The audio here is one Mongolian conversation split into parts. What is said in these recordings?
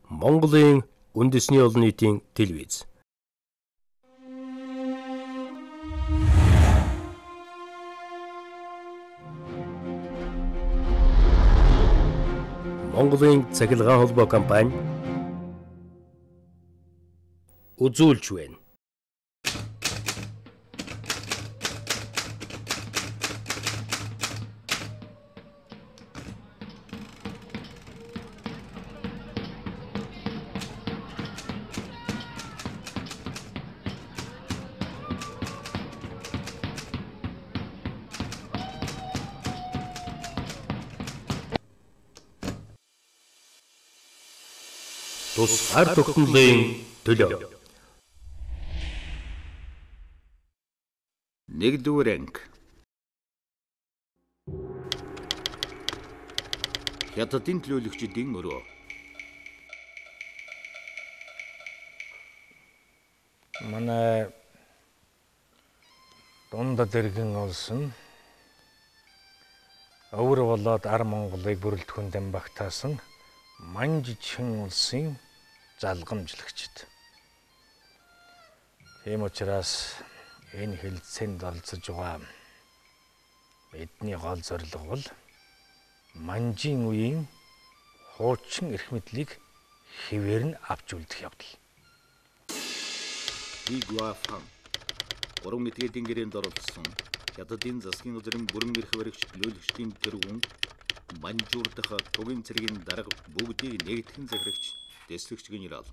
Монголын үндэсний олон нийтийн телевиз. Монголын цахилгаан холбоо компани үзүүлж байна. Тусгаар тогтнолын төлөө. 1-р анги. Хятадын төлөөлөгчдийн өрөө. Манай дундад иргэн олсон өвөр болоод ар Монголыг бүрэлдэхүүн дамбагтаасан манжичин улсын залгамжлагчид. Тийм учраас энэ хэлэлцээнд оролцож байгаа бидний гол зорилго бол манжийн үеийн хуучин эрх мэдлийг хэвээр нь авч үлдэх явдал. Игуафан 3 этгээдийн гэрээнд оролцсон Хятадын засгийн газрын бүрэн эрх баригч төлөөлөгчдийн тэргүүн манжуур дахь тугийн цэргийн дарга бүгдийг нэгтгэн захирагч дэслэгч генерал.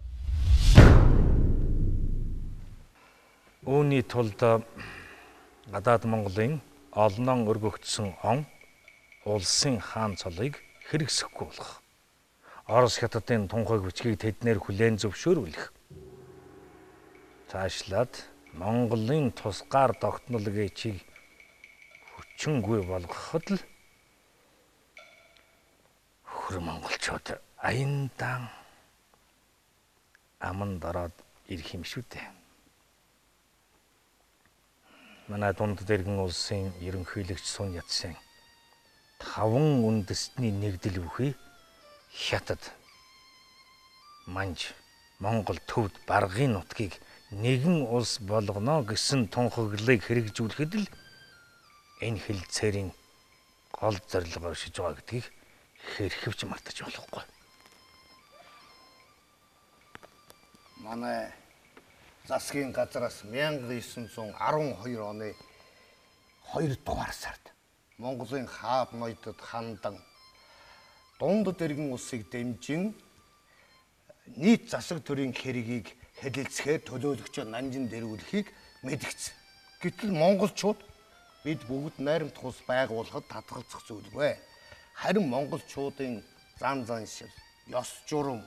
Үүний тулд гадаад Монголын олнон өргөгдсөн он улсын хаан цолыг хэрэгсэхгүй болох. Орос Хятадын тунхаг бичгийг тэднэр хүлээн зөвшөөрүүлэх. Цаашлаад Монголын тусгаар тогтнол гэчийг хүчингүй болгоход л хөр монголчууд аяндан аманд ороод ирэх юм шүү дээ. Манай дундад иргэн улсын ерөнхийлөгч Сун Ятсен 5 үндэстний нэгдэл бүхий Хятад, Манж, Монгол төвд баргын нутгийг нэгэн улс болгоно гэсэн тунхаглалыг хэрэгжүүлэхэд л энэ хэлэлцээрийн гол зорилго оршиж байгаа гэдгийг хэрхэвч мартаж болохгүй. Манай засгийн газраас 1912 оны 2 дугаар сард Монголын хаав ноёдод хандан дундад иргэн улсыг дэмжин нийт засаг төрийн хэргийг хэлэлцэхээр төлөөлөгчөө нанжинд ирүүлэхийг мэдгдсэн. Гэтэл монголчууд бид бүгд найрамдах ус байгуулахад татгалзах зүйлгүй. Харин монголчуудын зан заншил, ёс журам,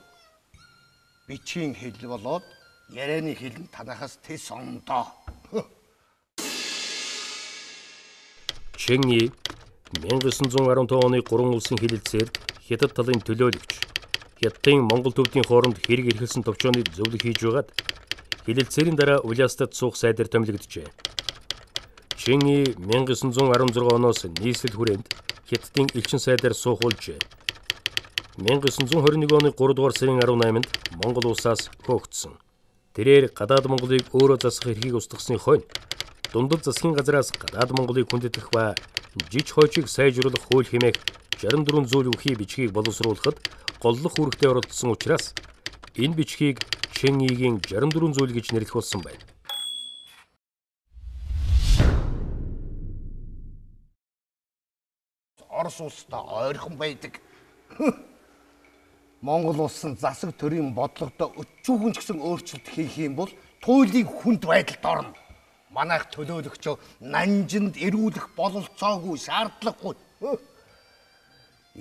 бичгийн хэл болоод ярианы хэл нь танахаас тэс ондоо. Чэнги 1915 оны 3 улсын хэлэлцээр Хятад талын төлөөлөгч Хятадын Монгол төвдийн хооронд хэрэг эрхэлсэн товчооныг зөвлөх хийж байгаад хэлэлцээрийн дараа Улястад суух сайдаар томилогджээ. Чэнги 1916 оноос нийслэл хүрээнд Хятадын элчин сайдаар суухулжээ. 1921 оны 3 дугаар сарын 18-нд Монгол улсаас хөөгдсөн. Тэрээр гадаад Монголыг өөрөө засах эрхийг устгасны хойно дундад засгийн газраас гадаад Монголыг хүндэтгэх ба жиж хойчийг сайжруулах хууль хэмээх 64 зүйл бүхий бичгийг боловсруулахад голлох үүрэгтэй оролцсон учраас энэ бичгийг Чэнgiгийн 64 зүйл гэж нэрлэх болсон байна. Орос улстай ойрхон байдаг. Монгол улсын засаг төрийн бодлогодоо өчүүхэн ч гэсэн өөрчлөлт хийх юм бол туйлын хүнд байдалд орно. Манайх төлөөлөгчөө нанжинд ирүүлэх бололцоогүй, шаардлагагүй.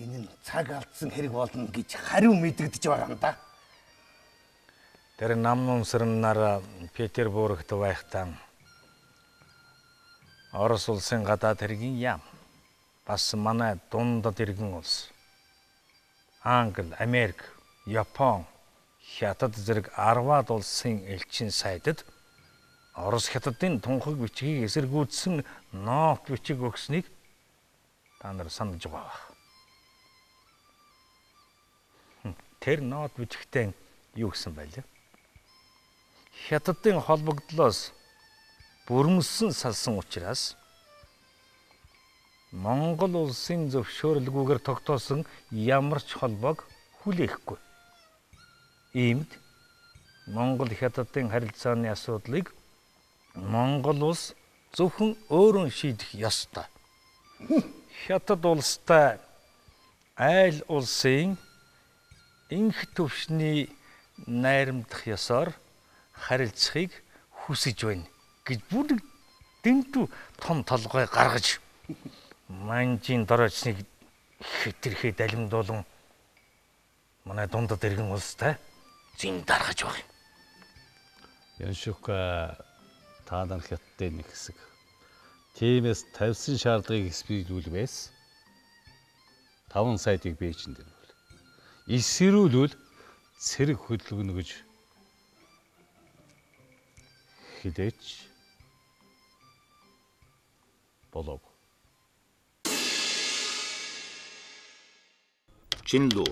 Энэ нь цаг алдсан хэрэг болно гэж хариу мэдэгдэж байгаа юм да. Тэр намнумсрнаар Петербургт байхдаа Орос улсын гадаад хэргийн яам бас манай дундад иргэн улс Англи, Америк, Япон, Хятад зэрэг 10-аад улсын элчин сайдад Орос Хятадын тунхаг бичгийг эсэргүүцсэн ноот бичиг өгснийг та нар санаж байгаа. тэр нот бичгтээ юу гэсэн байлээ? Хятадын холбогдлоос бүрмөссөн салсан учраас Монгол улсын зөвшөөрлгүйгээр тогтоосон ямар ч холбоог хүлээхгүй. Иймд Монгол Хятадын харилцааны асуудлыг Монгол улс зөвхөн өөрөө шийдэх ёстой. Хятад улстай айл улсын инх төвшний найрамдах ёсоор харилцахыг хүсэж байна гэж бүр дэндүү том толгой гаргаж манжийн дороочныг хэтэрхий далимдуулан манай дундад иргэн улстай зин даргаж байгаа юм. Яншука та нар Хятадын нэг хэсэг. Тиймээс тавьсан шаардлагыг эсвэлүүлвээс 5 сайтыг Бээжинд ирвэл. Эсвэрүүлвэл цэрэг хөдөлгөнө гэж хідээч болов. Чинлүү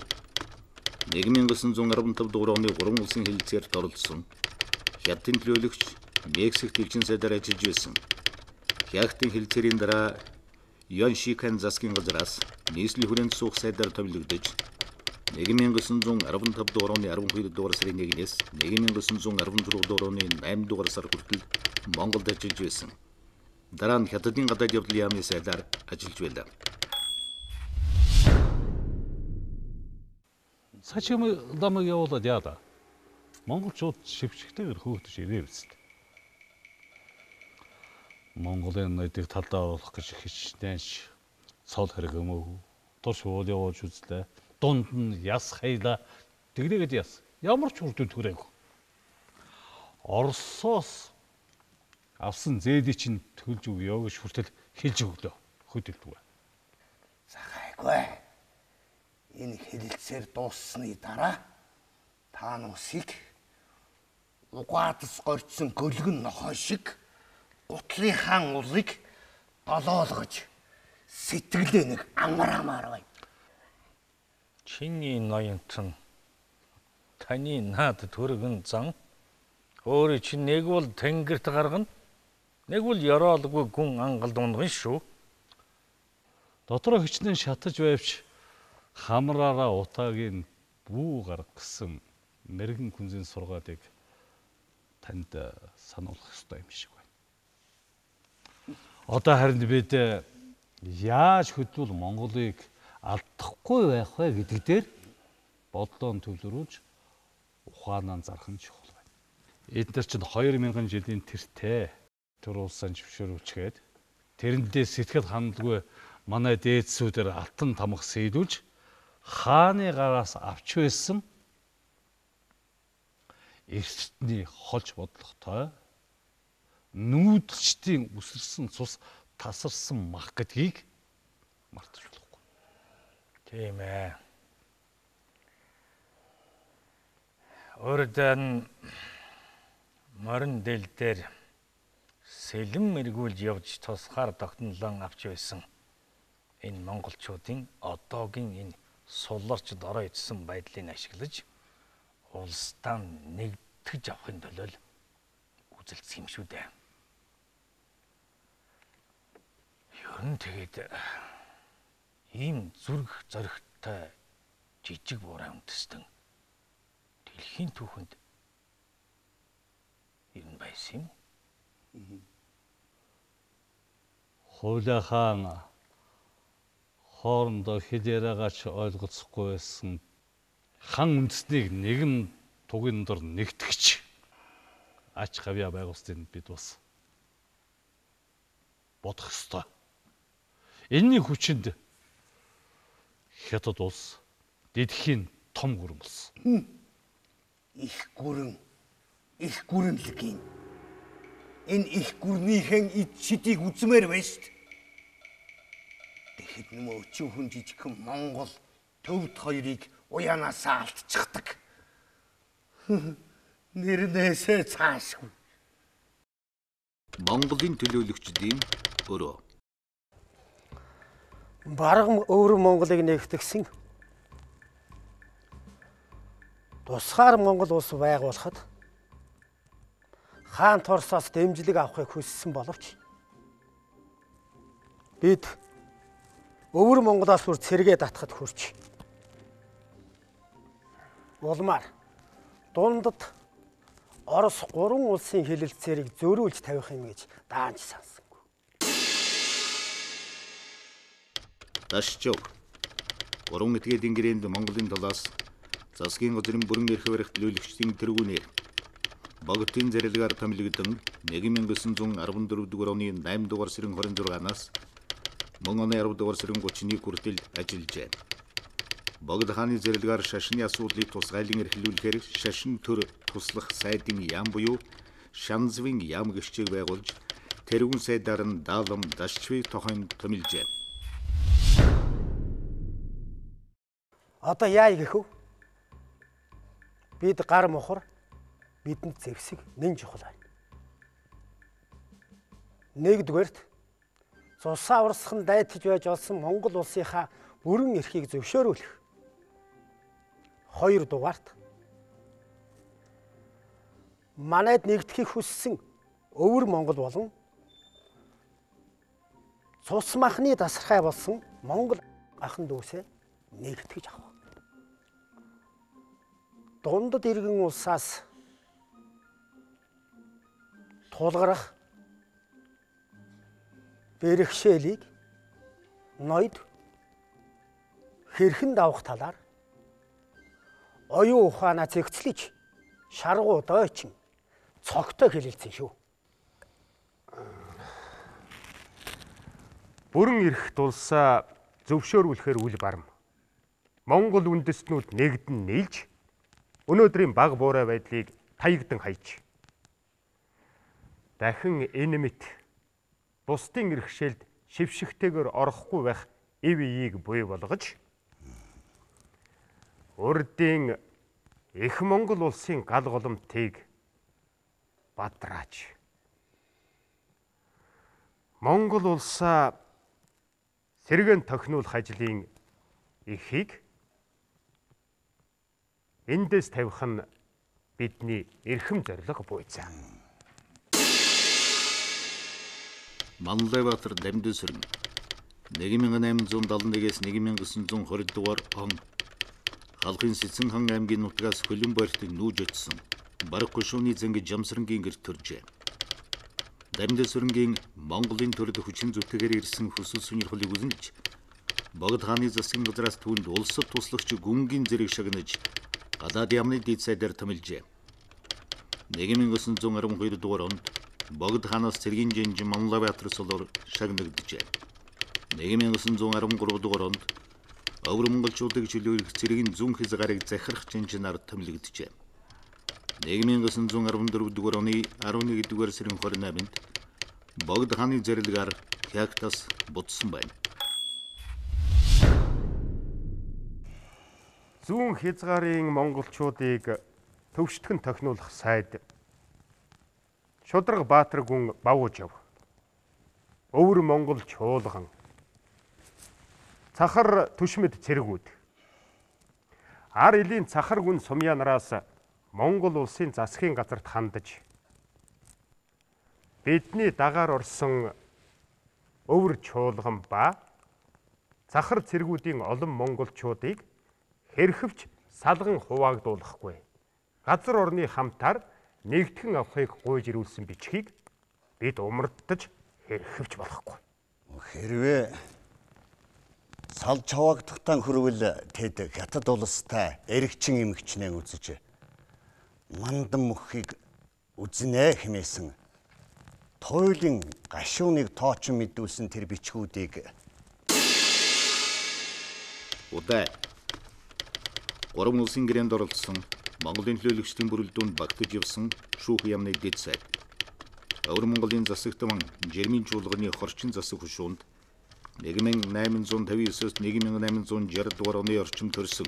1915 дугаар оны 3 улсын хэлэлцээрт оролцсон Хятадын төлөөлөгч Мексикт элчин сайдаар ажиллаж байсан. Хятадын хэлэлцээрийн дараа Яншикан засгийн газраас нийслэлийн хүрээнд суух сайдаар томилогдож 1915 дугаар оны 12 дугаар сарын 1-ээс 1916 дугаар оны 8 дугаар сар хүртэл Монголд ажиллаж байсан. Дараа нь Хятадын гадаад явдлын яамны сайдаар ажиллаж байлаа. Сачим ламыг явуулаад яада. Монголчууд шивчгтэйгээр хөөгдөж ирээв үст. Монголын найдыг талдаа оруулах гэж хичнээн цол хэрэг өмөөгүй. Турш уул явуулж үзлээ. Дунд нь яс хайла тэгрэгэд яс. Ямар ч үр дүнд хүрээгүй. Оросоос авсан зээдийг чинь төлж өгөө гэж хүртэл хэлж өглөө. Хөдөлдөгөө. Захайгүй. Энэ хэлэлцээр дууссаны дараа та нусыг угаадас горьцсон гөлгөн нохой шиг гутлын хаан улыг долоолгож сэтгэлээ нэг амраамаар бай. Чиний ноёнтон таны наад төргөн зан өөрөө чинь нэг бол тэнгэрт гаргана, нэг бол ёроолгүй гүн ангалд унган шүү. Дотроо хичнээн шатаж байвч хамраараа утаагийн бүү гаргасан мэрэгэн күнзийн сургаалыг танд сануулах ёстой юм шиг байна. Одоо харин бид яаж хөдөлвөл Монголыг алдахгүй байх вэ гэдэг дээр бодлоон төвлөрүүлж ухаанаа зарах нь чухал байна. Эдгээр чинь 2000 жилийн тэртээ төр улсаа зөвшөөрүүлчгээд тэрэндээ сэтгэл хандлагүй манай дээдсүүдээр алтан тамга сэдвүүлж хааны гараас авч байсан эрсдний холж бодлоготой нүүдчдийн үсэрсэн цус тасарсан мах гэдгийг мартаж болохгүй. Тийм ээ. Өөрөөр морин дэл дээр сэлэн мэргүүлж явж тусгаар тогтнолон авч байсан энэ монголчуудын одоогийн энэ сулларч дороо ичсэн байдлыг ашиглаж улсдаа нэгтгэж авахын төлөө үзэлцэх юм шүү дээ. Ер нь тэгээд ийм зүрх зоригтой жижиг буурай үндэстэн дэлхийн түүхэнд ер нь байсан юм. Хуулиа хаан хоорондоо хэл яриагаач ойлголцохгүй байсан хан үндэснийг нэгэн тугын дор нэгтгэж ач хавьяа байгуулсныг бид бас бодох ёстой. Энэний хүчинд Хятад улс дэлхийн том гүрэн болсон. Их гүрэн л гин. Энэ их гүрнийхэн эд шидийг үзмээр байна шүү дээ. Тэгэхэд нэмээ өчүүхэн жижигхэн Монгол төвд хоёрыг уяанаасаа алдчихдаг. Нэрнээсээ цаашгүй. Монголын төлөөлөгчдийн өрөө. Бараг өөрөн Монголыг нэгтгэсэн тусгаар Монгол улс байгуулахад хаан Торсоос дэмжлэг авахыг хүссэн боловч бид өвөр Монголоос бүр цэргээ татахад хүрч улмаар дундад Орос 3 улсын хэлэлцээрийг зөрүүлж тавих юм гэж даанч сансангүй. Дашчов. Гурван этгээдийн гэрээнд Монголын талаас засгийн газрын бүрэн эрх барих төлөөлөгчдийн тэргүүнээр богдын зарилгаар томилогдсон 1914 дугаар оны 8 дугаар сарын 26-наас мөн оны 10 дугаар сарын 31 хүртэл ажиллажээ. Богд хааны зарилгаар шашны асуудлыг тусгайлан эрхлүүлэхээр шашин төр туслах сайдын яам буюу Шанзвын яам гэрчийг байгуулж тэрүүн сайдаар нь даалам Дашчвыг тохинд томилжээ. Одоо яа гэх вэ? Бид гар мохор бидэнд зэвсэг нэн чухал байна. Нэгдүгээрт цусаа урсхан дайтаж байж олсон Монгол улсынхаа бүрэн эрхийг зөвшөөрүүлэх. Хоёрдугаарт манайд нэгдэхийг хүссэн өвөр Монгол болон цус махны дасархай болсон Монгол ахын дүүсээ нэгтгэж авах. Дундад иргэн улсаас тулгарах бэрхшээлийг ноёд хэрхэн давах талаар оюун ухаанаа зэгцлэж шаргуу дойчин цогтой хэлэлцэн шүү. Бүрэн эрх тулсаа зөвшөөрүүлэхээр үл барам. Монгол үндэстнүүд нэгдэн нийлж өнөөдрийн баг буурай байдлыг таягдан хайж дахин энэ мэт бусдын эрхшээлд шившигтэйгээр орохгүй байх ив ийг буй болгож урдын их Монгол улсын гал голомтыг бадрааж Монгол улсаа сэргэн тохинулах ажлын эхийг эндээс тавих нь бидний эрхэм зорилго буйцаа. Манлайбаатар Дамдүсрэн 1871-ээс 1920 дугаар он халахын Сэцэн хан аймгийн нутгаас хөлөн барьтыг нүүж очсон бараг гушууны зэнгэ Жамсрангийн гэрт төржээ. Дамдүсрэнгийн Монголын төрд хүчин зүтгэхээр ирсэн хүсэл сонирхлыг үзэж Богд хааны засгийн газраас түүнд улсад туслагч гүнгийн зэрэг шагнаж гадаад яамны дэд сайдаар томилжээ. 1912 дугаар онд Богд хаанаас цэргийн жинж Манлайбаатар солоор шагнагджээ. 1913 дугаар онд өвөр монголчуудыг чөлөөлөх цэргийн зүүн хязгаарыг захирах жинжнаар томилогджээ. 1914 дугаар оны 11 дугаар сарын 28-нд Богд хааны зарилгаар Хягтас бутсан байна. Зүүн хязгаарын монголчуудыг төвштгөн тохинулах сайд Шудраг Баатар гүн Бавуужав өвөр Монгол чуулган цахар түшмэд цэргүүд ар элийн цахар гүн сумья нараас Монгол улсын засгийн газарт хандаж бидний дагаар орсон өвөр чуулган ба цахар цэргүүдийн олон монголчуудыг хэрхэвч салган хуваагдуулахгүй газар орны хамтаар нэгтгэн авахыг гуйж ирүүлсэн бичгийг бид умардаж хэрхэвч болохгүй. Хэрвээ салж хаваагдахтан хүрвэл тэд хятад улстай эргчин эмгчнээ үзэж мандан мөхийг үзнэ хэмээсэн туйлын гашууныг тоочин мэдүүлсэн тэр бичгүүдийг Удай гурван улсын гэрээнд оролцсон Монголын төлөөлөгчдийн бүрэлдэхүүнд багтаж явсан шүүх яамны дэд сайд. Өвөр Монголын засагтман Жермийн чуулганы хорчин засаг хушуунд 1859-с 1860 дугаар оны орчим төрсөн.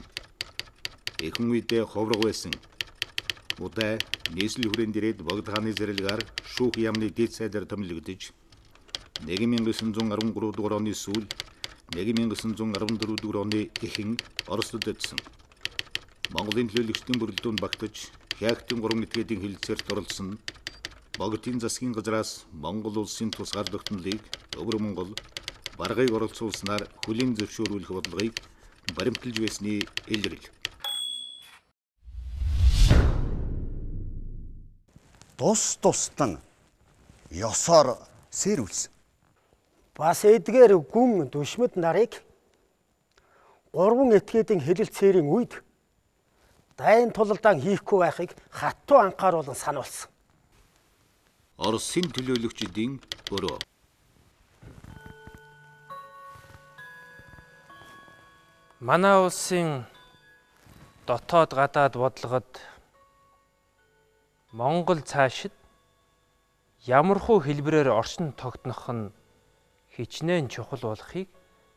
Эхэн үедээ ховрог байсан. Удай нийслэл хүрээнд ирээд Богд хааны зарилгаар шүүх яамны дэд сайдаар томилогдож 1913 дугаар оны сүүл 1914 дугаар оны эхэн Оросд очсон. Монголын төлөөлөгчдийн бүрэлдэхүүн багтаж, Хяактын 3 этгээдийн хэлэлцээрт оролцсон Богдын засгийн газраас Монгол улсын тусгаар тогтнолыг Өвөр Монгол баргыг оролцуулснаар хүлээн зөвшөөрүүлэх бодлогыг баримталж байсны илрэл. Тус-тустан ёсоор сэрүүлсэн. Бас эдгээр гүн дүшмэд нарыг 3 этгээдийн хэлэлцээрийн үед дайн тулалдаан хийхгүй байхыг хатуу анхааруулан сануулсан. Оросын төлөөлөгчдийн өрөө. Манай улсын дотоод гадаад бодлогод Монгол цаашид ямархуу хэлбэрээр орчин тогтнох нь хичнээн чухал болохыг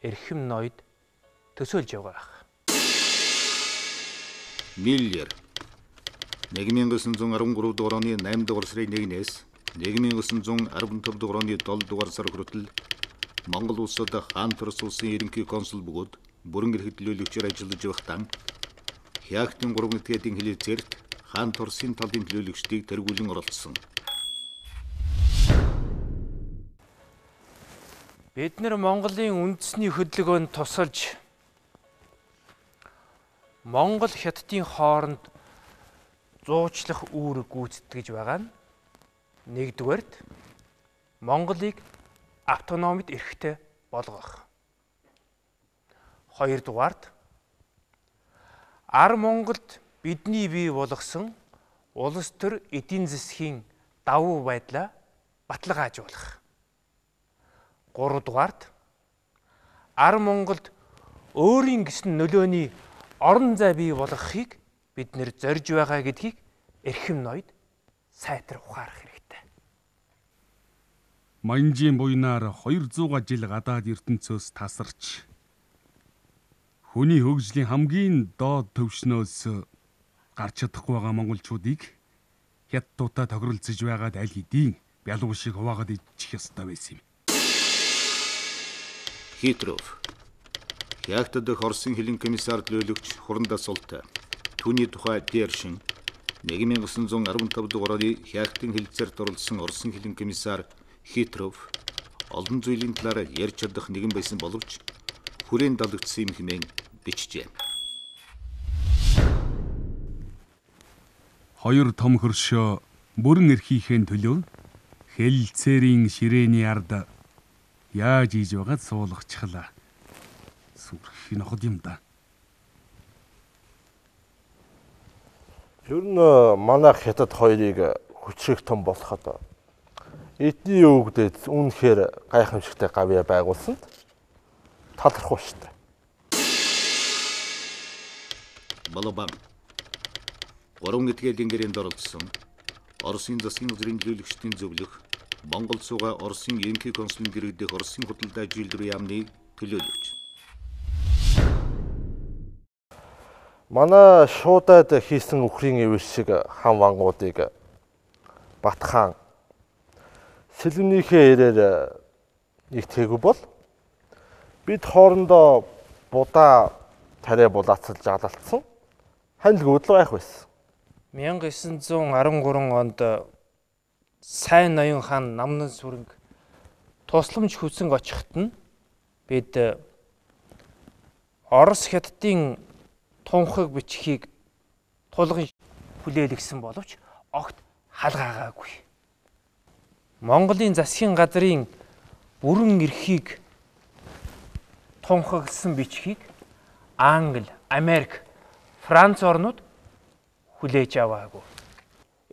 эрхэм ноёд төсөөлж байгаа. Миллер 1913 дугаар оны 8 дугаар сарын 1-ээс 1915 дугаар оны 7 дугаар сар хүртэл Монгол улсад хаан Турс улсын ерөнхий консул бөгөөд бүрэн эрхт төлөөлөгчөөр ажиллаж байхдаа Хяактын 3 этгээдийн хэлэлцээрт хаан Турсын талын төлөөлөгчдийг тэргүүлэн оролцсон. Бид нар Монголын үндэсний хөдөлгөөнд тусалж Монгол хятадын хооронд зуучлах үүрэг гүйцэтгэж байгаа нь нэгдүгээрт Монголыг автономид эрхтэй болгох. Хоёрдугаарт Монголд бидний бий болгосон улс төр эдийн засгийн давуу байдлаа баталгаажуулах. Гуравдугаарт Монголд өөрийн гэсэн нөлөөний орон зай бий болгохыг бид нэр зорж байгаа гэдгийг эрхэм ноёд сайтар ухаарах хэрэгтэй. Манжийн буйнаар 200 жил гадаад ертөнцөөс тасарч хүний хөгжлийн хамгийн доод төвшнөөс гарч чадахгүй байгаа монголчуудыг хятадуудаа тохиролцож байгаад аль хэдийн бялуу шиг хуваагаад ичих ёстой байсан юм. Хитров. Хяактад Орсын хэлний комиссар төлөөлөгч Хурандаа Султай түүний тухай Дээршин 1915 дугаар оны Хяактын хэлэлцээрт оролцсон Орсын хэлний комиссар Хитров олон зүйлийн талаар ярьж чадах нэгэн байсан боловч хүрээнд далагдсан юм хэмээн бичжээ. Хоёр том хөршөө бүрэн эрхийнхээ төлөө хэлэлцээрийн ширээний ард яаж ийж байгаад суулгачихлаа. Сүрх ноход юм да. Ер нь манай хятад хоёрыг хүчрэх том болоход эдний өвгдөд үнэхээр гайхамшигтай гавьяа байгуулсанд талархав шүү дээ. Балабан 3 этгээдийн гэрээнд оролцсон Оросын засгийн газрын төлөөлөгчдийн зөвлөх Монгол суугаа Оросын ерөнхий консулын гэрэг дэх Оросын худалдаа жилдрүү яамны төлөөлөгч. Манай шуудад хийсэн үхрийн ивэр шиг хан вангуудыг Батхан сэлгэнийхээ ирээр нэгтгээгүү бол бид хоорондоо будаа тариа булаацалж алалцсан ханилг уудлага байх байсан. 1913 онд сайн ноён хаан Намнан сүрэнг тусламж хүсэн очихт нь бид Орос хятадын тунхаг бичгийг тулгын хүлээлгсэн боловч огт халгаагаагүй. Монголын засгийн газрын бүрэн эрхийг тунхагласан бичгийг Англи, Америк, Франц орнууд хүлээж аваагүй.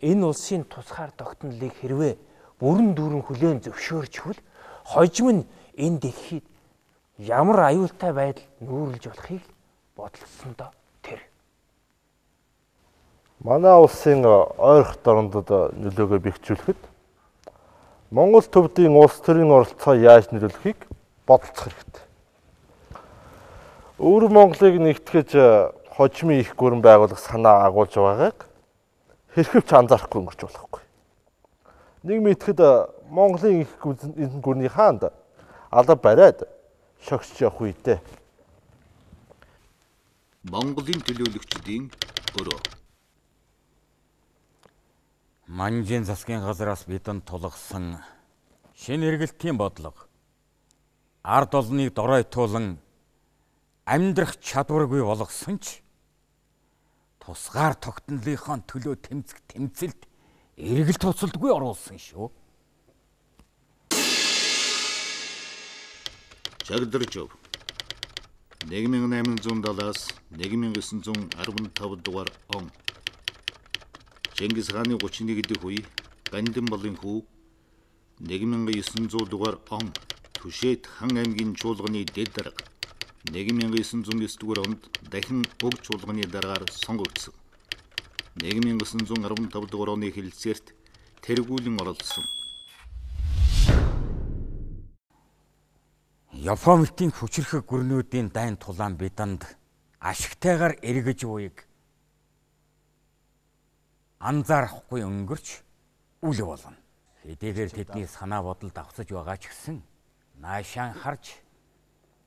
Энэ улсын тусгаар тогтнолыг хэрвээ бүрэн дүүрэн хүлээн зөвшөөрчихвөл хожим нь энэ дэлхийд ямар аюултай байдал нүүрлж болохыг бодлосондоо тэр. Манай улсын ойрхон дорнодод нөлөөгөө бэхжүүлэхэд Монгол төвдийн улс төрийн оролцоо яаж нөлөөлөхийг бодолцох хэрэгтэй. Өвөр Монголыг нэгтгэж хожимын их гүрэн байгуулах санаа агуулж байгааг хэрхэвч анзаарахгүй өнгөрч болохгүй. Нэг мэтгэд Монголын их гүрний хаанд алба бариад шогсож явах үедээ Монголын төлөөлөгчдийн өрөө. Манжин засгийн газраас бидэнд тулгасан шинэ эргэлтийн бодлого ард олныг доройтуулан амьдрах чадваргүй болгосон ч тусгаар тогтнолынхон төлөө тэмцэх тэмцэлд эргэлт туцалдгүй оруулсан шүү. Чагдарчов 1870-аас 1915 дугаар он Чингис хааны 31 дэх үе Гандин болын хүү 1900 дугаар он Түшэт хан аймгийн чуулганы дэд дарга 1909 дугаар онд дахин уг чуулганы даргаар сонгогдсон. 1915 дугаар оны хэлэлцээрт тэргүүлэн оролцсон. Японын хүчрэх гүрнүүдийн дайн тулаан бидэнд ашигтайгаар эргэж буйг анзаарахгүй өнгөрч үл болно. Хэдийгээр тэдний санаа бодол давцаж байгаа ч гэсэн наашаан харж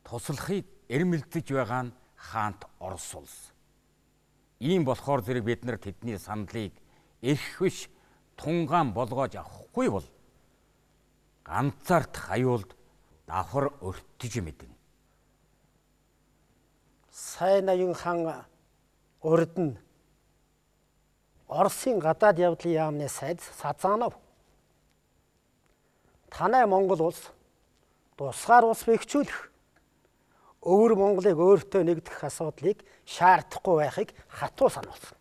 туслахыг эрмэлзэж байгаа нь хаант Орос улс. Ийм болохоор зэрэг бид нар тэдний саналыг эрх биш тунгаан болгоож авахгүй бол ганцаарт хаюулд давхар өртөж мэднэ. Сайн аюун хан урд нь Оросын гадаад явдлын яамны сайд Сазанов танай Монгол улс тусгаар улс бэхжүүлэх өвөр Монголыг өөртөө нэгдэх асуудлыг шаардахгүй байхыг хатуу сануулсан.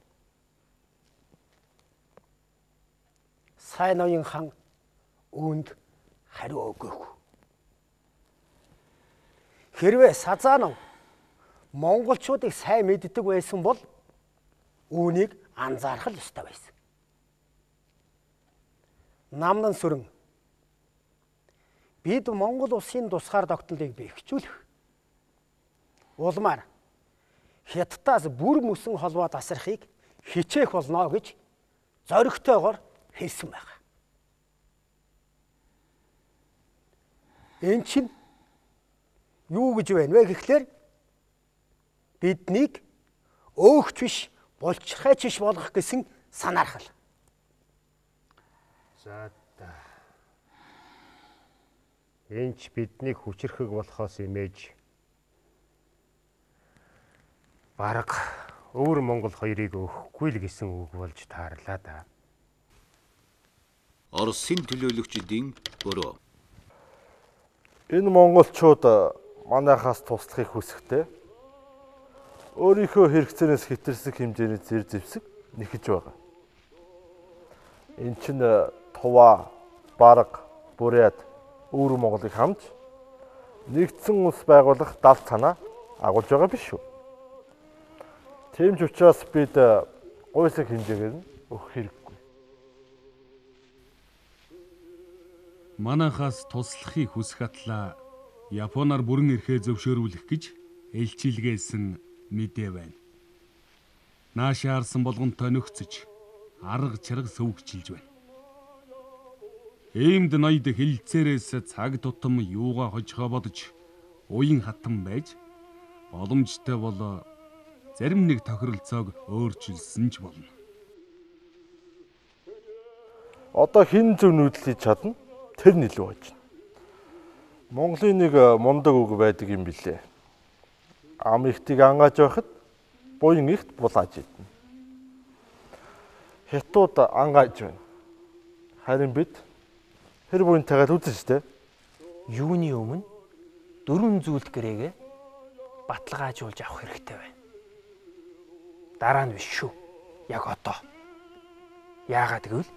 Сайн аюун хан үүнд хариу өгөөгүй. Хэрвээ Сазанов монголчуудыг сайн мэддэг байсан бол үүнийг анзаарах л ёстой байсан. Намнан сүрэн бид Монгол улсын тусгаар тогтнолыг бэхжүүлэх улмаар Хятадаас бүр мөсөн холбоо тасрахыг хичээх болно гэж зоригтойгоор хэлсэн байна. Энэ чинь юу гэж байна вэ гэхлээр биднийг өөгч биш болчиххайч биш болгох гэсэн санаархал. За та. Энд ч биднийг хүчрэхэг болохоос имэж бараг өвөр Монгол хоёрыг өгөхгүй л гэсэн үг болж таарлаа да. Оросын төлөөлөгчдийн өрөө. Энэ монголчууд манайхаас туслахыг хүсэхдээ өөрийнхөө хэрэгцээнээс хэтэрсэх хэмжээний зэр зэвсэг нэхэж байгаа. Энэ чинь Тува, Барга, Бурят, Өвөр Монголыг хамж нэгдсэн улс байгуулах давт санаа агуулж байгаа биш үү? Тийм ч учраас бид гуйсаг хэмжээгээр нь өгөх хэрэггүй. Манайхаас туслахыг хүсэх атлаа Японоор бүрэн эрхээ зөвшөөрүүлэх гэж элчилгээсэн мэдээ байна. Наашаа харсан болгонтой нөхцөж арга чарга сөвгчилж байна. Иймд ноёд хилцээрээс цаг тутам юугаа хожихоо бодож уян хатан байж боломжтой бол зарим нэг тохиролцоог өөрчилсөн ч болно. Одоо хэн зөв нүүдэл хийж чадна? Тэр нэлээд байж байна. Монголын нэг мундаг үг байдаг юм билээ. Ам ихтийг ангааж байхад буян ихт булааж идэнэ. Хятад ангааж байна. Харин бид хэр буянтайгаар үзэн штэ. Юуны өмнө дөрвөн зүйлт гэрээгээ баталгаажуулж авах хэрэгтэй байна. Дараа нь биш шүү. Яг одоо. Яагаад гэвэл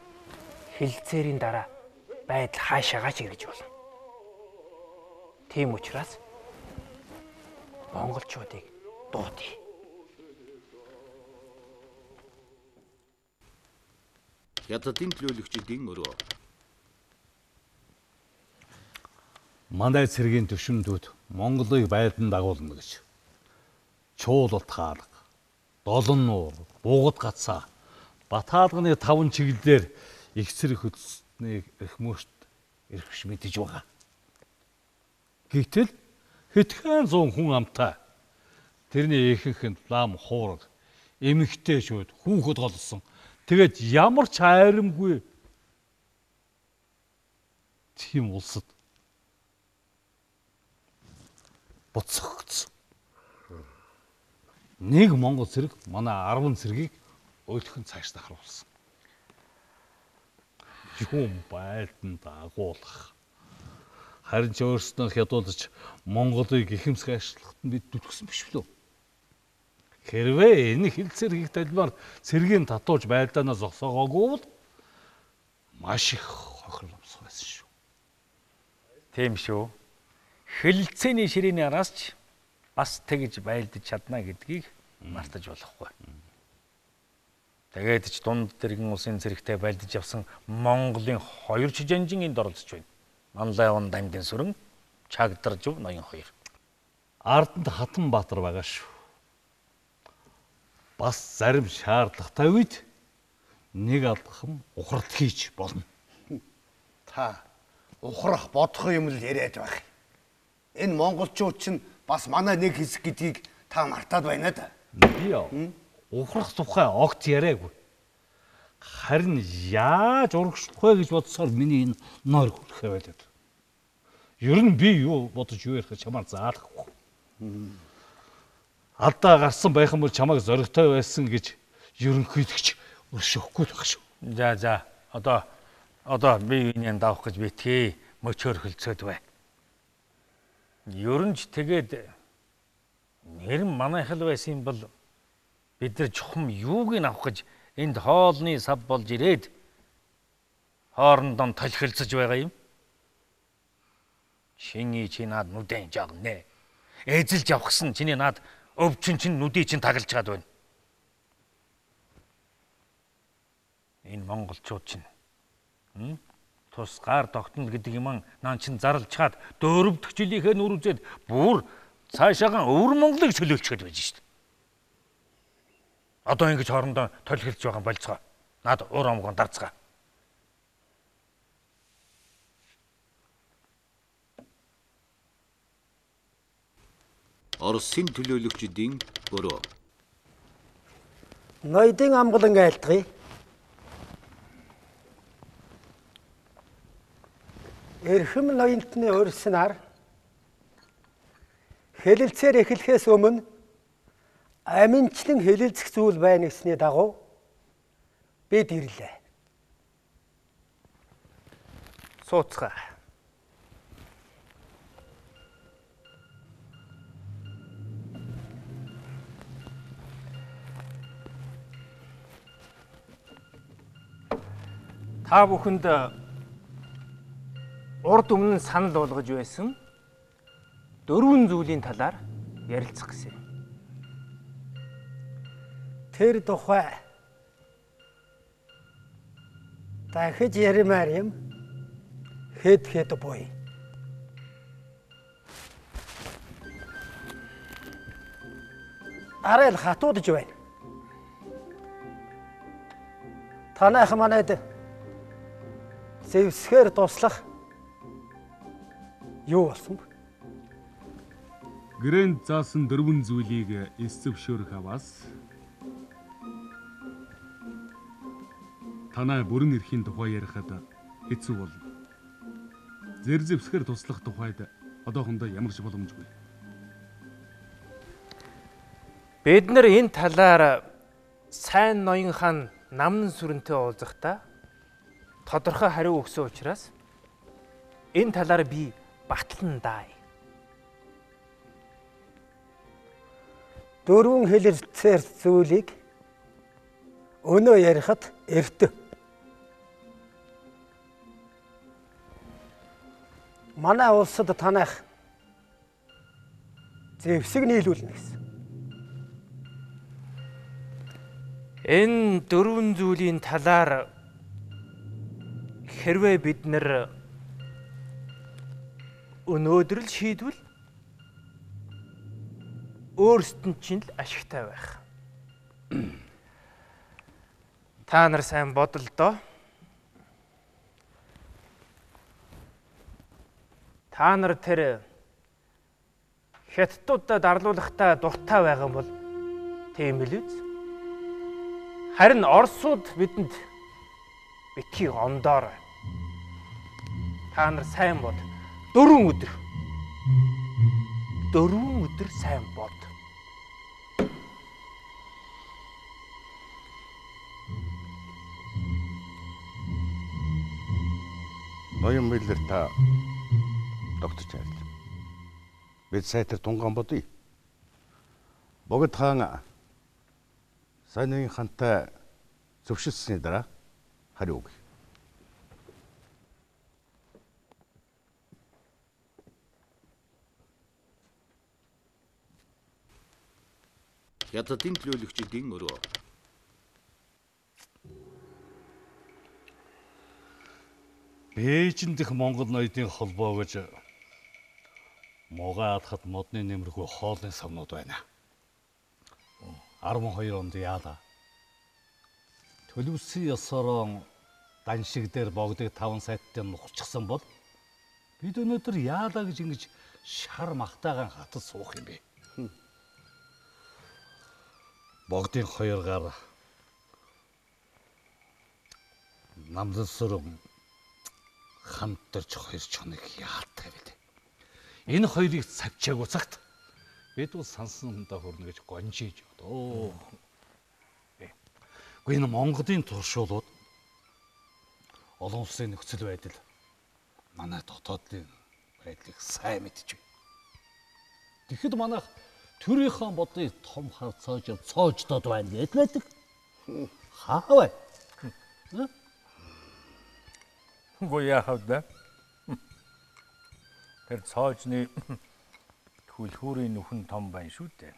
хилцээрийн дараа байдал хаашаагаа ч эргэж болно. Тийм учраас монголчуудыг дуудъя. Хятадын төлөөлөгчдийн өрөө. Манай цэргийн төвшөндүүд Монголыг байдан дагуулна гэж. Чуулалт хаалга, долон нуур, бугад гацаа, Баталганы 5 чиглэлээр их цэрэг хөдөлсөнийг эрхмөшт эрхвш мэдэж байгаа. Гэвтэл хэдхэн зуун хүн амтай Тэрний ихэнх нь лам хуураг, эмэгтэй шүүд, хүүхэд голсон. Тэгээд ямар ч айрамгүй тийм улсад буцагдсан. Нэг Монгол цэрэг манай 10 цэргийг өөлхөн цааш харуулсан. Юм байлдан дагуулах. Харин ч өөрснөө хядуулж Монголыг ихэмсэх ашиглахад бид дүрхсэн биш үү? Хэрвээ энэ хил цэргийг талбаар цэргийн татууж байлдаанаас зогсоогоогүй бол маш их хохирломсох байсан шүү. Тийм шүү. Хэлэлцээний ширээний араас ч бас тэгж байлдаж чадна гэдгийг мартаж болохгүй. Тэгээд ч дунд дэргэн улсын цэрэгтэй байлдаж явсан Монголын 2 чижанжин энд оролцож байна. Манлайван Дамдын сүрэн, Чагдаржив ноён 2. Арданд Хатанбаатар байгаа шүү. Бас зарим шаардлагатай үед нэг алхам ухралт хийж болно. Та ухрах бодох юм л яриад байх. Энэ монголчууд чинь бас манай нэг хэсэг гэдгийг та мартаад байна да. Би ухрах тухай огт яриаггүй. Харин яаж урагшлах вэ гэж бодсоор миний энэ нойр хүлхээ байлаа. Ер нь би юу бодож юу ярих чамаар заалахгүй. Алдаа гарсан байх юм бол чамайг зоригтой байсан гэж ерөнхийлөгч өршөхгүй байх шүү. За одоо би юуны давах гэж битгий мөчөөр хөлцөөд бай. Ер нь ч тэгээд нэр манайхал байсан юм бол бид нар чухам юуг нь авах гэж энд хоолны сав болж ирээд хоорондоо толхилцож байгаа юм. Чиний чи над нүдэн жагнэ. Эзэлж явахсан чиний над өвчин чин нүдий чин тагалж чад байна. Энэ монголчууд чинь тусгаар тогтнол гэдэг юм наан чин зарлж чад дөөрөвдөх жилийнхээ нүр үзээд бүр цаашаагаа өвөр Монголыг чөлөөлчгээд байж шít. Одоо ингэж хоорондоо толхилж байгаа болцгоо. Над уур амгон дарцгаа. Оросын төлөөлөгчдийн бороо. Ноёдын амгалан айлтгая. Эрхэм ноёнтны урьснаар хэлэлцээр эхлэхээс өмнө аминчлан хэлэлцэх зүйл байна гэсний дагуу бид ирлээ. Сууцгаа. Та бүхэнд урд өмнө санал болгож байсан 4 зүйлийн талаар ярилцах гэсэн. Тэр тухай дахиж ярмаар юм хэд бой. Арай л хатуудж байна. Танайх манайд зэвсгээр туслах юу болсон бэ? Грэнд заасан 4 зүйлийг эсвшөөрөх аваас танай бүрэн эрхийн тухай ярихад хэцүү болно. Зэвсгээр туслах тухайд одоохондоо ямар ч боломжгүй. Бид нар энэ талаар сайн ноён хаан намнан сүрэнтэй уулзахдаа тодорхой хариу өгсөн учраас энэ талаар би батлан даа. 4 хэлэлцээр зүйлийг өнөө ярихад эрт. Манай улсад танайх зэвсэг нийлүүлнэ гэсэн. Энэ 4 зүйлийн талаар хэрвээ бид нар өнөөдөр л шийдвэл өөрсдөнд чинь л ашигтай байх. Та нар сайн бодол доо. Та нар тэр Хятадуудад арлуулахдаа дуртай байгаа бол тийм л үз. Харин Оросууд бидэнд битгий ондоор. Та нар сайн бод. 4 өдөр сайн бод. Ноён Миллер та доктор Чарльз. Бид сайтар тунган бодъё. Богд хаан сайн хантай зөвшөлсөний дараа хариу өгье. Хятадын төлөөлөгчдийн өрөө. Бээжин дэх Монгол ноёдын холбоо гэж Могой хатад модны нэмэргүй хоолны савнууд байна. 12 онд яалаа. Төлөвсөн ёсороо даншиг дээр богдыг 5 сайттай нухчихсан бол бид өнөөдөр яалаа гэж ингэж шар махтайгаан хатад суух юм бэ. Богдын 2 гар намдан сүрэн хамтарч 2 чоныг яатай вэ? Энэ хоёрыг цавчаагүй цагт бид бол сансан хүндээ хүрнэ гэж гонжиж одоо. Гэхдээ энэ Монголын туршуулууд олон улсын нөхцөл байдал манай дотоодын байдлыг сайн мэдж байна. Тэгэхэд манайх төрийнхөө бодыг том харцааж цоождод байна гэдэг байдаг. Хаавай. Үгүй яахав да? Тэр цоожны хүлхүүрийн нүхэн том байна шүү дээ.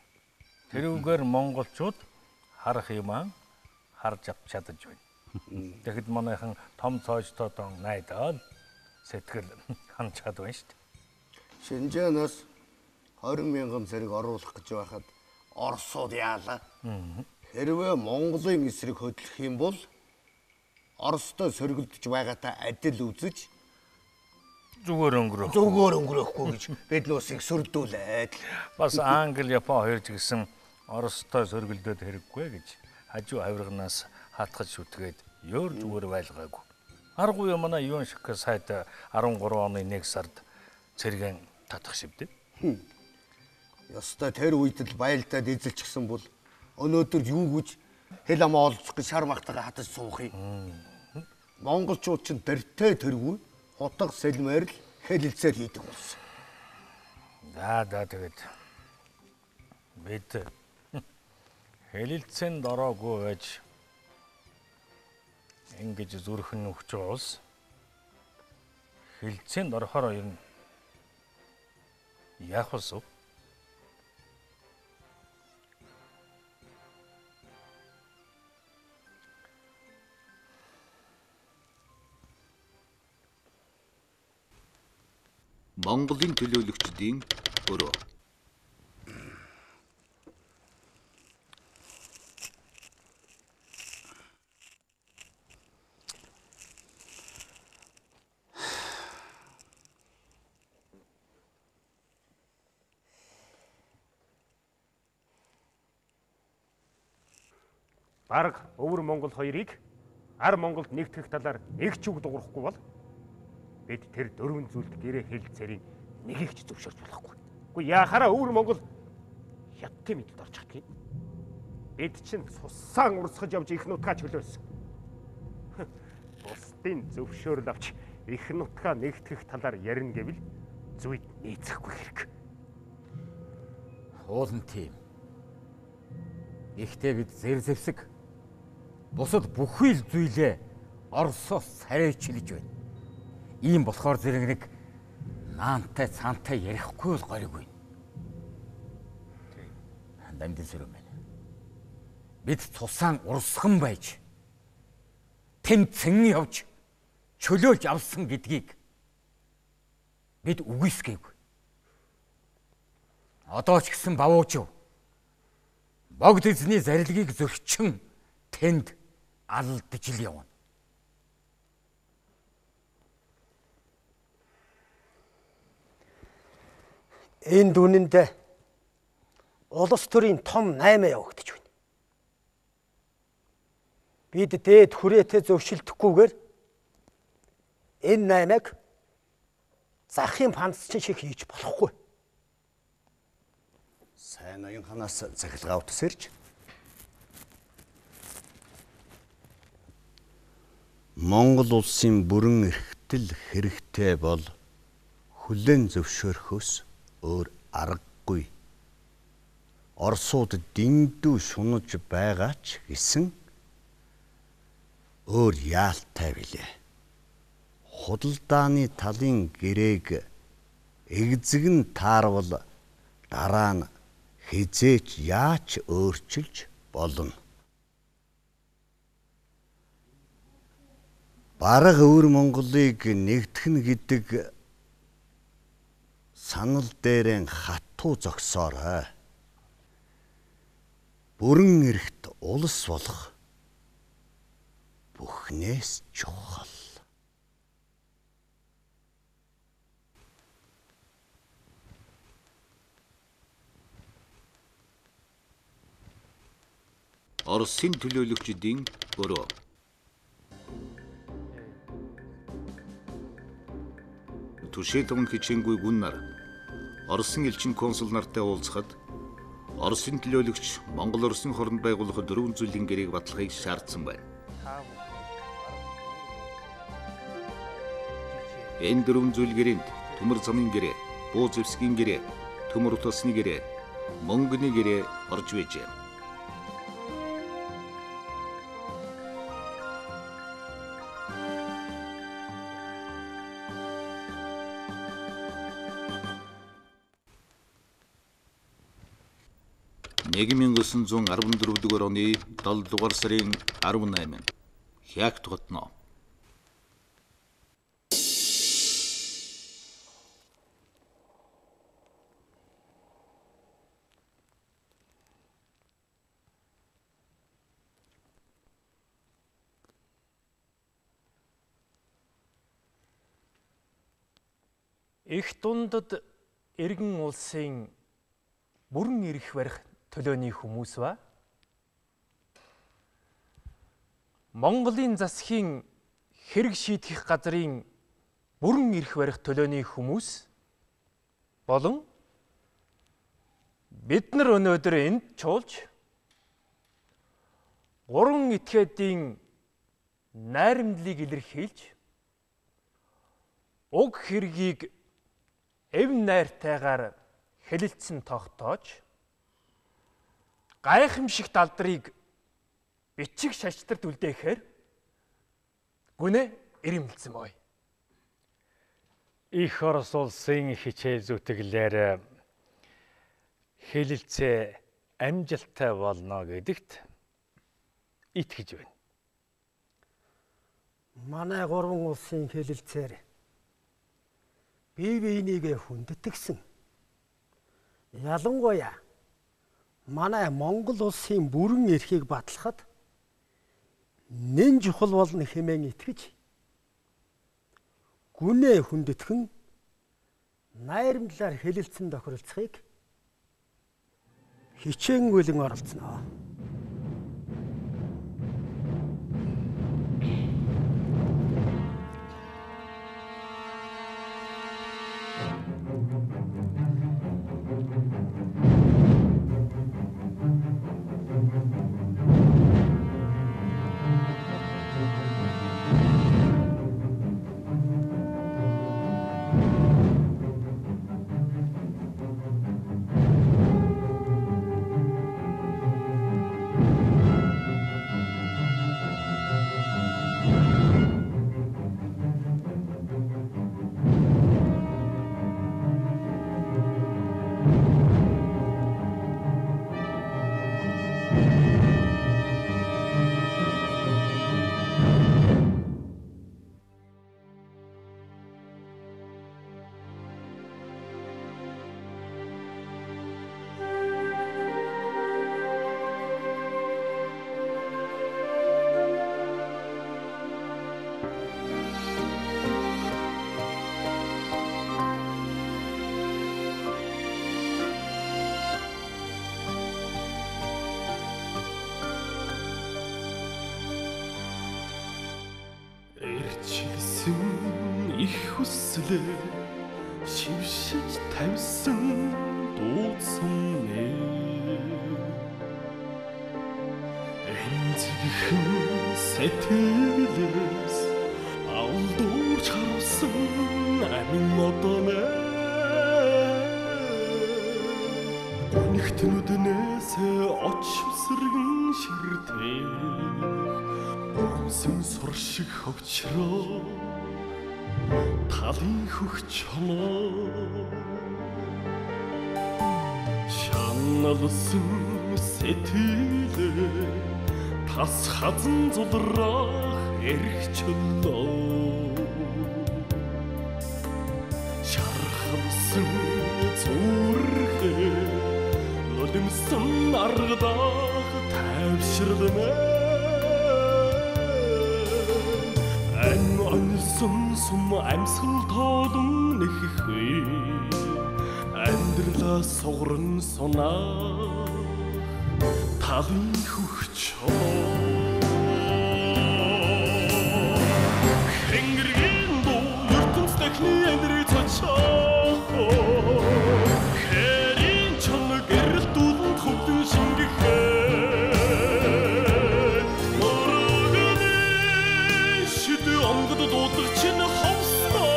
Тэрүүгээр монголчууд харах юмаа харж авч чадаж байна. Тэгэхэд манайхан том цоожтойдон найдаад сэтгэл ханч чад байна шүү дээ. Шинжаанаас 20,000 зэрэг оруулах гэж байхад Оросууд яалаа. Хэрвээ Монголын эсрэг хөдлөх юм бол Оростой сөргөлдөж байгаатай адил үзэж зүгээр өнгөрөхгүй гэж бид нүсийг сүрдүүлээд бас Англи, Япон хоёр ч гэсэн Оростой сөргөлдөд хэрэггүй гэж хажуу авирганаас хатгаж шүтгээд ёор зүгээр байлгаагүй. Аргуй манай юун шиг сайд 13 оны 1 сард цэргэн татах шивдэ. Ёстой тэр үед л байлдаад эзэлчихсэн бол өнөөдөр юу гэж хэл амаа олцох гэж шар махтайгаа хатаж суух юм. Монголчууд ч дэртэй тэргүй утга сэлмээр л хэлэлцээр хийдэг болсон. За тэгээд бид хэлэлцэнд ороогүй байж ингэж зүрхэн өгч байгаа улс хэлэлцэнд орохоор ер нь яах вэ? Монголын төлөөлөгчдийн өрөө. Бараг өвөр Монгол хоёрыг ар Монголд нэгтгэх талаар нэг ч үг дуурахгүй бол бид тэр 4 зүйлд гэрээ хэлцээрийн нэгийг ч зөвшөөрч болохгүй. Үгүй яхаараа өвөр Монгол хятадын мэдэлд орж чаддаг юм. Бид чинь цусаан урсгаж явж их нутгаа чөлөөсөн. Бусдын зөвшөөрөл авч их нутгаа нэгтгэх талаар ярина гэвэл зүйд нийцэхгүй хэрэг. Уулын тийм. Ихтэй бид зэрзэвсэг бусад бүхий л зүйлээ Оросоос царайчилж байна. Ийм болохоор зэрэг нэг наантай цаантай ярихгүй бол горьгүй. Дамдын сөрөм байна. Бид цусаан урсган байж тэмцэн явж чөлөөлж авсан гэдгийг бид үгүйсгээгүй. Одоо ч гэсэн бавуучив богд эзний зарилгийг зөрчин тэнд алдаж л явна. Энэ дүнэнд улс төрийн том 8 явагдаж байна. Бид дээд хүрээтэй зөвшөлдөхгүйгээр энэ 8-ыг захын панцчин шиг хийж болохгүй. Сайн ноён ханаас захилгаа утсэрч Монгол улсын бүрэн эрхтэл хэрэгтэй бол хүлээн зөвшөөрөхөөс өөр аргагүй. Оросууд дэндүү шунаж байгаа ч гэсэн өөр яалтай билээ. Худалдааны талын гэрээг эгзэг нь таарвал дараа нь хизээч яач өөрчилж болно. Бараг өвөр Монголыг нэгтгэн гэдэг санал дээрэн хатуу зогсоорой. Бүрэн эрхт улс болох бүхнээс чухал. Оросын төлөөлөгчдийн бороо. Түшээлгэн хичээнгүй гүн нар Оросын элчин консул нартай уулзахад Оросын төлөөлөгч Монгол Оросын хооронд байгуулах 4 зүйлийн гэрээг баталахыг шаардсан байна. Энэ 4 зүйл гэрээнд төмөр замын гэрээ, буу зэвсгийн гэрээ, төмөр утасны гэрээ, мөнгөний гэрээ орж байжээ. Нэгэн 1914 дугаар оны 7 дугаар сарын 18 Хягт хотно. Их дундад иргэн улсын бүрэн эрх барих төлөөний хүмүүс ба Монголын засгийн хэрэг шийдэх газрын бүрэн эрх барих төлөөний хүмүүс болон бид нар өнөөдөр энд чуулж 3 этгээдийн найрамдлыг илэрхийлж уг хэргийг эв найртайгаар хэлэлцэн тогтоож гайхамшигт алдрыг бичиг шаштрт үлдээхээр гүнэ ирэмэлцэн бой. Их Орос улсын хичээл зүтгэлээр хэлэлцээ амжилттай болно гэдэгт итгэж байна. Манай 3 улсын хэлэлцээр бие биенийгээ хүндэтгсэн. Ялангуяа манай Монгол улсын бүрэн эрхийг батлахад нэн чухал болно хэмээн итгэж гүнээ хүндэтгэн найрамдлаар хэлэлцэн тохиролцохыг хичээнгүйлэн оролцсноо. хүссэн их хүслээ шившиж тавьсан дуудсан нэ энзэгхэн сэтгэлээс алдуурч харуулсан амин одоонэ нэгтнүүднээс очвсэргэн ширтээ Омсон сур шиг хөвчрөө талын хөгчлөө шаналсан сэтгэлээ тас хазан зулраах эрхчлөө шархалсан зүрхээ нулимсан аргадаах тайвширланэ Анилсан сум амьсгал тоодон нэхэхүй амьдралаа сугран сунаа талын хөгчөө Хэнгэргийн дуу ертөнц дахны амьдрал цачаа хэрийн чоног эрэлтүүлэн хөвдөн шингэхээ онгод дуудаг чинь ховсноо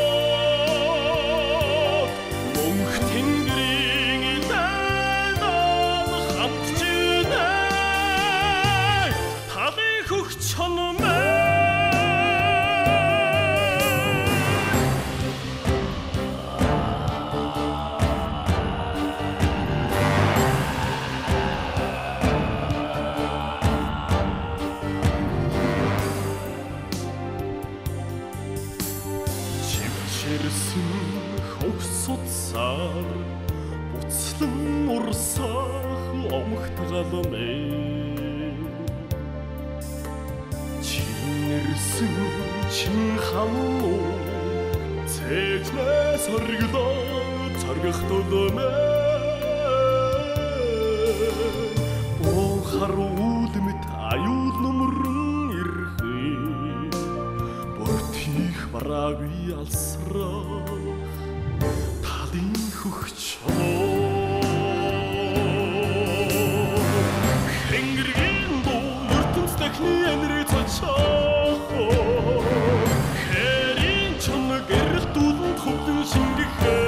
мөнх тэнгэрийн дайдан хамтж инэ талын хөгчөн хөвсөцсаар буцлан урсах омхтгалмэ чинэрсэн чин хамуу цэжнэ сорглоо цоргох төлөмэ бон харууд мэт аюул нөмрөн ирхэ бүртих бараагүй алсраа талын хөгчөө Хэнгэргийн дуу ертөнц дахны амьдрал цачаа хэрийн чоног эрэлтүүлэн хөвдөн шингэхээ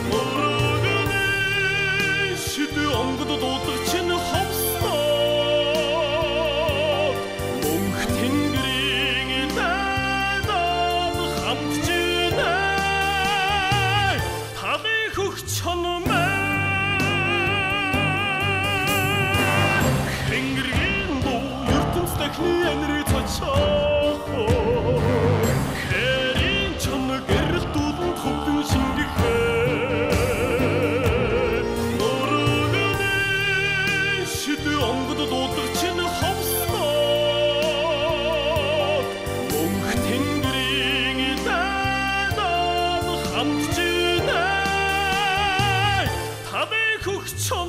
мөрөгний шидэ онгод дуудаг чинь ховсноо мөнх тэнгэрийн дайдан хамтж Хэнгэргийн дуу ертөнц дахны амьдрал цачаа хэрийн чоног эрэлтүүлэн хөвдөн шингэхээ мөрөгний шидэ онгод дуудаг чинь ховсноо мөнх тэнгэрийн дайдан хамтж инэ талын хөгчөө